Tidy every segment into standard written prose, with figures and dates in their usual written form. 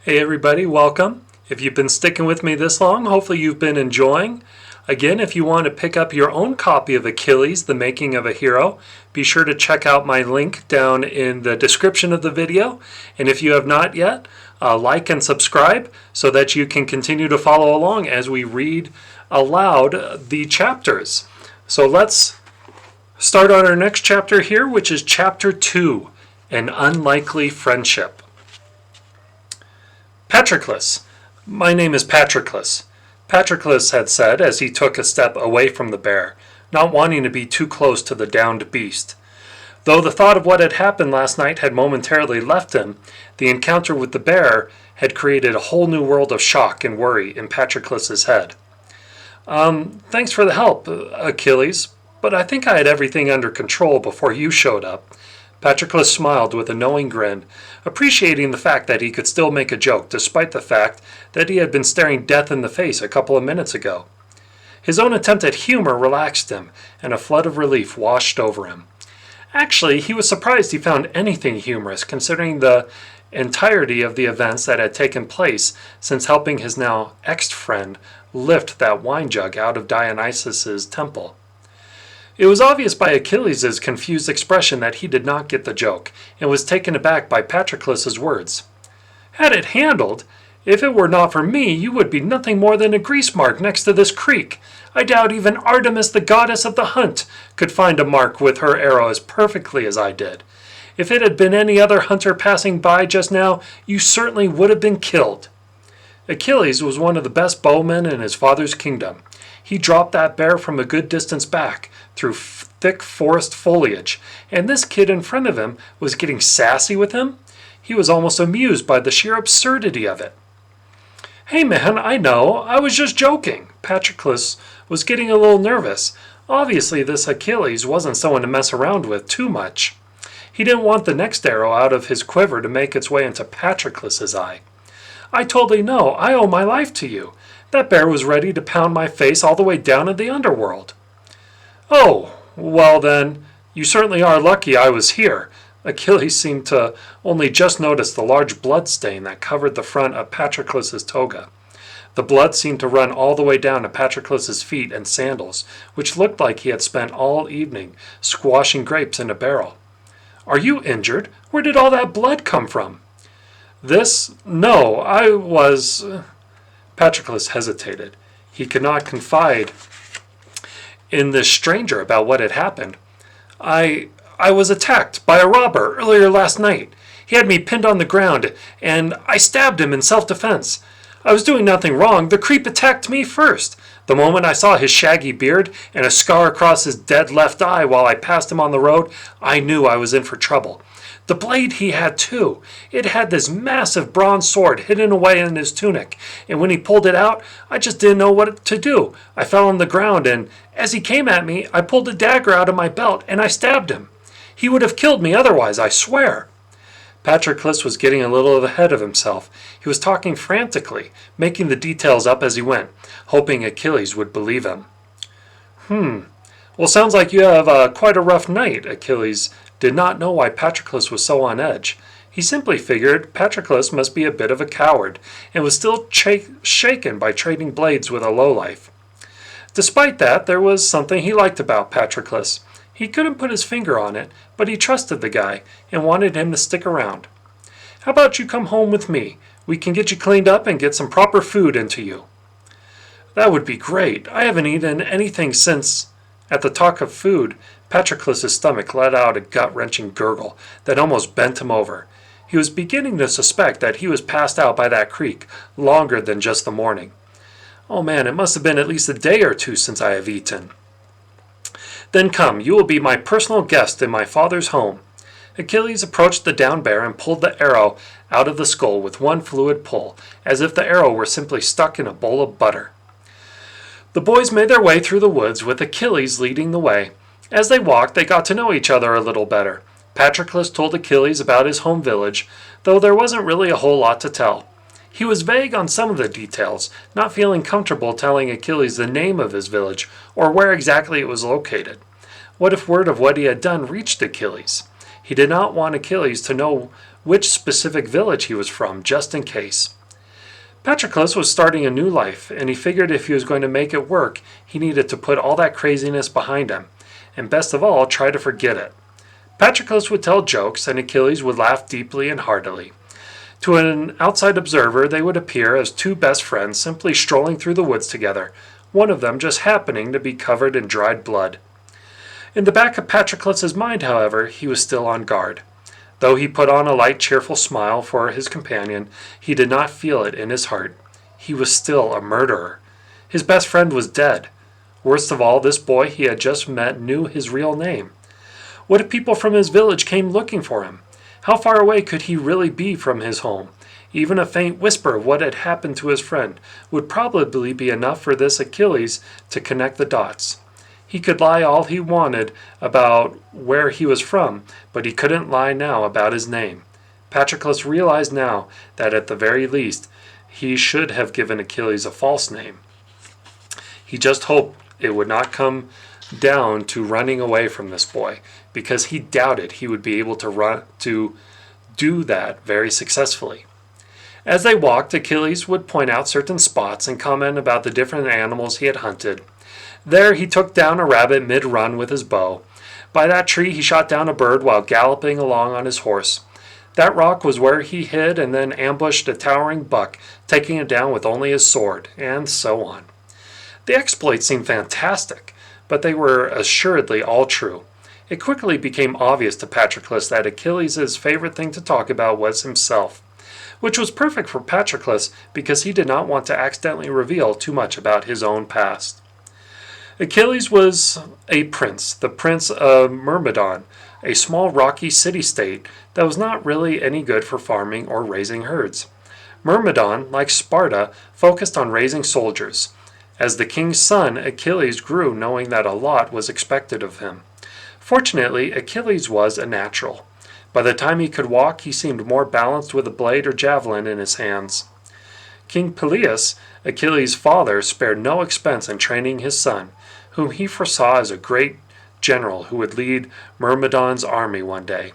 Hey everybody, welcome. If you've been sticking with me this long, hopefully you've been enjoying. Again, if you want to pick up your own copy of Achilles The Making of a Hero, be sure to check out my link down in the description of the video. And if you have not yet, like and subscribe so that you can continue to follow along as we read aloud the chapters. So let's start on our next chapter here, which is chapter 2, An Unlikely Friendship. Patroclus. My name is Patroclus. Patroclus had said as he took a step away from the bear, not wanting to be too close to the downed beast. Though the thought of what had happened last night had momentarily left him, the encounter with the bear had created a whole new world of shock and worry in Patroclus's head. Thanks for the help, Achilles, but I think I had everything under control before you showed up. Patroclus smiled with a knowing grin, appreciating the fact that he could still make a joke despite the fact that he had been staring death in the face a couple of minutes ago. His own attempt at humor relaxed him, and a flood of relief washed over him. Actually, he was surprised he found anything humorous considering the entirety of the events that had taken place since helping his now ex-friend lift that wine jug out of Dionysus's temple. It was obvious by Achilles' confused expression that he did not get the joke, and was taken aback by Patroclus's words. Had it handled, if it were not for me, you would be nothing more than a grease mark next to this creek. I doubt even Artemis, the goddess of the hunt, could find a mark with her arrow as perfectly as I did. If it had been any other hunter passing by just now, you certainly would have been killed. Achilles was one of the best bowmen in his father's kingdom. He dropped that bear from a good distance back, through thick forest foliage, and this kid in front of him was getting sassy with him? He was almost amused by the sheer absurdity of it. Hey man, I know, I was just joking. Patroclus was getting a little nervous. Obviously this Achilles wasn't someone to mess around with too much. He didn't want the next arrow out of his quiver to make its way into Patroclus's eye. I totally know, I owe my life to you. That bear was ready to pound my face all the way down in the underworld. Oh, well then, you certainly are lucky I was here. Achilles seemed to only just notice the large blood stain that covered the front of Patroclus's toga. The blood seemed to run all the way down to Patroclus's feet and sandals, which looked like he had spent all evening squashing grapes in a barrel. Are you injured? Where did all that blood come from? No, I was... Patroclus hesitated. He could not confide in this stranger about what had happened. I was attacked by a robber earlier last night. He had me pinned on the ground, and I stabbed him in self-defense. I was doing nothing wrong. The creep attacked me first. The moment I saw his shaggy beard and a scar across his dead left eye while I passed him on the road, I knew I was in for trouble. The blade he had too. It had this massive bronze sword hidden away in his tunic, and when he pulled it out, I just didn't know what to do. I fell on the ground, and as he came at me, I pulled a dagger out of my belt, and I stabbed him. He would have killed me otherwise, I swear. Patroclus was getting a little ahead of himself. He was talking frantically, making the details up as he went, hoping Achilles would believe him. Well, sounds like you have quite a rough night, Achilles did not know why Patroclus was so on edge. He simply figured Patroclus must be a bit of a coward, and was still shaken by trading blades with a lowlife. Despite that, there was something he liked about Patroclus. He couldn't put his finger on it, but he trusted the guy, and wanted him to stick around. How about you come home with me? We can get you cleaned up and get some proper food into you. That would be great. I haven't eaten anything since... At the talk of food, Patroclus's stomach let out a gut-wrenching gurgle that almost bent him over. He was beginning to suspect that he was passed out by that creek longer than just the morning. Oh man, it must have been at least a day or two since I have eaten. Then come, you will be my personal guest in my father's home. Achilles approached the down bear and pulled the arrow out of the skull with one fluid pull, as if the arrow were simply stuck in a bowl of butter. The boys made their way through the woods with Achilles leading the way. As they walked, they got to know each other a little better. Patroclus told Achilles about his home village, though there wasn't really a whole lot to tell. He was vague on some of the details, not feeling comfortable telling Achilles the name of his village or where exactly it was located. What if word of what he had done reached Achilles? He did not want Achilles to know which specific village he was from, just in case. Patroclus was starting a new life, and he figured if he was going to make it work, he needed to put all that craziness behind him, and best of all, try to forget it. Patroclus would tell jokes, and Achilles would laugh deeply and heartily. To an outside observer, they would appear as two best friends simply strolling through the woods together, one of them just happening to be covered in dried blood. In the back of Patroclus's mind, however, he was still on guard. Though he put on a light, cheerful smile for his companion, he did not feel it in his heart. He was still a murderer. His best friend was dead. Worst of all, this boy he had just met knew his real name. What if people from his village came looking for him? How far away could he really be from his home? Even a faint whisper of what had happened to his friend would probably be enough for this Achilles to connect the dots. He could lie all he wanted about where he was from, but he couldn't lie now about his name. Patroclus realized now that at the very least he should have given Achilles a false name. He just hoped it would not come down to running away from this boy, because he doubted he would be able to do that very successfully. As they walked, Achilles would point out certain spots and comment about the different animals he had hunted. There he took down a rabbit mid-run with his bow. By that tree he shot down a bird while galloping along on his horse. That rock was where he hid and then ambushed a towering buck, taking it down with only his sword, and so on. The exploits seemed fantastic, but they were assuredly all true. It quickly became obvious to Patroclus that Achilles' favorite thing to talk about was himself, which was perfect for Patroclus because he did not want to accidentally reveal too much about his own past. Achilles was a prince, the prince of Myrmidon, a small rocky city-state that was not really any good for farming or raising herds. Myrmidon, like Sparta, focused on raising soldiers. As the king's son, Achilles grew knowing that a lot was expected of him. Fortunately, Achilles was a natural. By the time he could walk, he seemed more balanced with a blade or javelin in his hands. King Peleus, Achilles' father, spared no expense in training his son, whom he foresaw as a great general who would lead Myrmidon's army one day.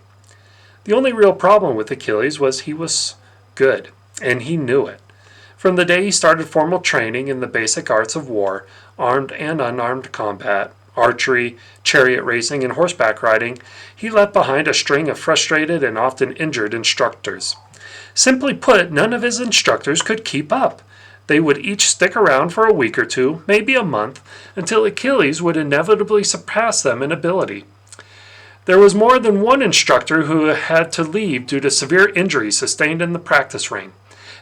The only real problem with Achilles was he was good, and he knew it. From the day he started formal training in the basic arts of war, armed and unarmed combat, archery, chariot racing, and horseback riding, he left behind a string of frustrated and often injured instructors. Simply put, none of his instructors could keep up. They would each stick around for a week or two, maybe a month, until Achilles would inevitably surpass them in ability. There was more than one instructor who had to leave due to severe injuries sustained in the practice ring.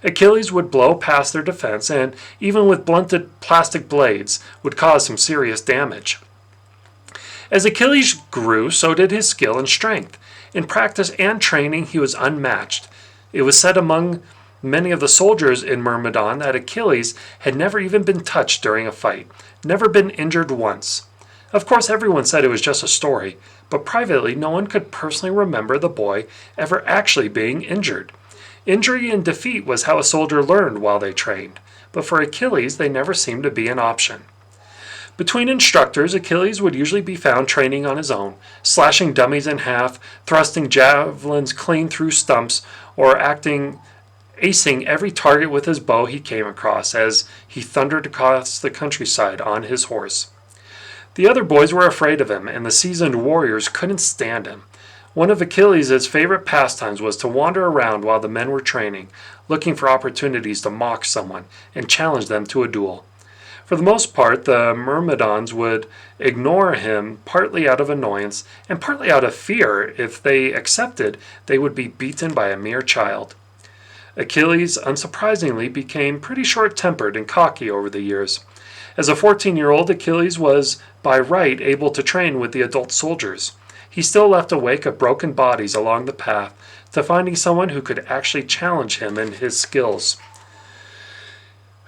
Achilles would blow past their defense and, even with blunted plastic blades, would cause some serious damage. As Achilles grew, so did his skill and strength. In practice and training, he was unmatched. It was said among many of the soldiers in Myrmidon that Achilles had never even been touched during a fight, never been injured once. Of course, everyone said it was just a story, but privately no one could personally remember the boy ever actually being injured. Injury and defeat was how a soldier learned while they trained, but for Achilles they never seemed to be an option. Between instructors, Achilles would usually be found training on his own, slashing dummies in half, thrusting javelins clean through stumps, or acing every target with his bow he came across as he thundered across the countryside on his horse. The other boys were afraid of him, and the seasoned warriors couldn't stand him. One of Achilles' favorite pastimes was to wander around while the men were training, looking for opportunities to mock someone and challenge them to a duel. For the most part, the Myrmidons would ignore him partly out of annoyance and partly out of fear. If they accepted, they would be beaten by a mere child. Achilles, unsurprisingly, became pretty short-tempered and cocky over the years. As a 14-year-old, Achilles was, by right, able to train with the adult soldiers. He still left a wake of broken bodies along the path to finding someone who could actually challenge him in his skills.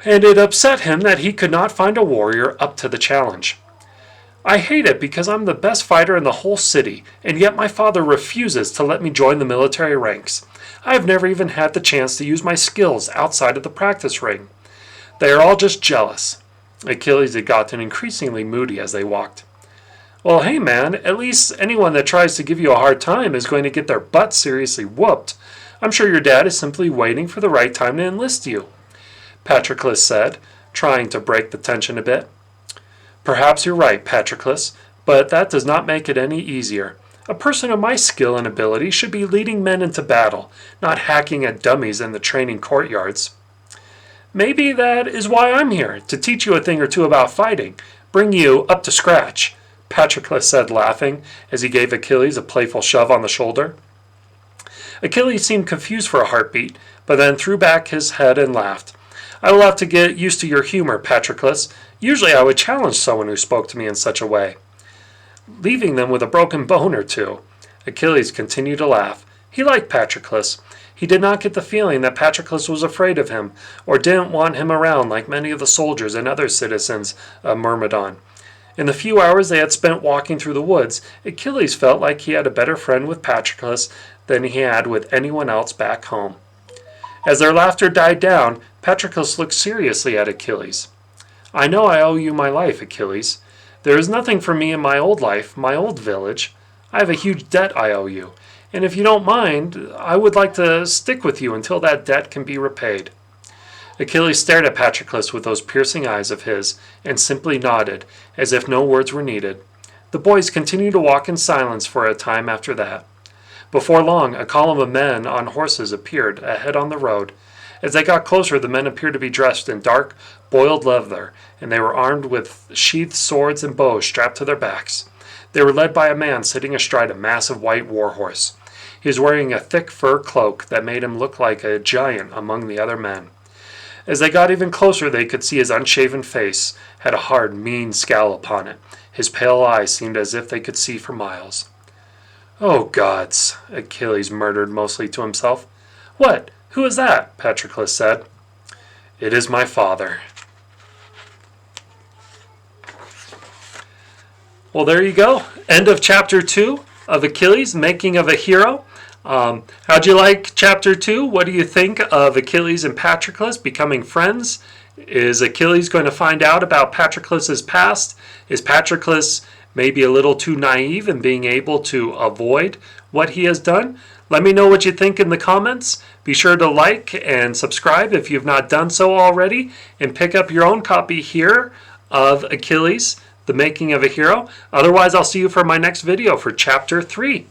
And it upset him that he could not find a warrior up to the challenge. "I hate it because I'm the best fighter in the whole city, and yet my father refuses to let me join the military ranks. I have never even had the chance to use my skills outside of the practice ring. They are all just jealous." Achilles had gotten increasingly moody as they walked. "Well, hey man, at least anyone that tries to give you a hard time is going to get their butt seriously whooped. I'm sure your dad is simply waiting for the right time to enlist you," Patroclus said, trying to break the tension a bit. "Perhaps you're right, Patroclus, but that does not make it any easier. A person of my skill and ability should be leading men into battle, not hacking at dummies in the training courtyards." "Maybe that is why I'm here, to teach you a thing or two about fighting, bring you up to scratch," Patroclus said, laughing, as he gave Achilles a playful shove on the shoulder. Achilles seemed confused for a heartbeat, but then threw back his head and laughed. "I will have to get used to your humor, Patroclus. Usually I would challenge someone who spoke to me in such a way, leaving them with a broken bone or two." Achilles continued to laugh. He liked Patroclus. He did not get the feeling that Patroclus was afraid of him, or didn't want him around like many of the soldiers and other citizens of Myrmidon. In the few hours they had spent walking through the woods, Achilles felt like he had a better friend with Patroclus than he had with anyone else back home. As their laughter died down, Patroclus looked seriously at Achilles. "I know I owe you my life, Achilles. There is nothing for me in my old life, my old village. I have a huge debt I owe you, and if you don't mind, I would like to stick with you until that debt can be repaid." Achilles stared at Patroclus with those piercing eyes of his, and simply nodded, as if no words were needed. The boys continued to walk in silence for a time after that. Before long, a column of men on horses appeared ahead on the road. As they got closer, the men appeared to be dressed in dark, boiled leather, and they were armed with sheathed swords and bows strapped to their backs. They were led by a man sitting astride a massive white war-horse. He was wearing a thick fur cloak that made him look like a giant among the other men. As they got even closer, they could see his unshaven face had a hard, mean scowl upon it. His pale eyes seemed as if they could see for miles. "Oh, gods," Achilles murmured mostly to himself. "What? Who is that?" Patroclus said. "It is my father." Well, there you go. End of chapter 2 of Achilles, Making of a Hero. How'd you like chapter 2? What do you think of Achilles and Patroclus becoming friends? Is Achilles going to find out about Patroclus's past? Is Patroclus maybe a little too naive in being able to avoid what he has done? Let me know what you think in the comments. Be sure to like and subscribe if you've not done so already, and pick up your own copy here of Achilles, The Making of a Hero. Otherwise, I'll see you for my next video for chapter 3.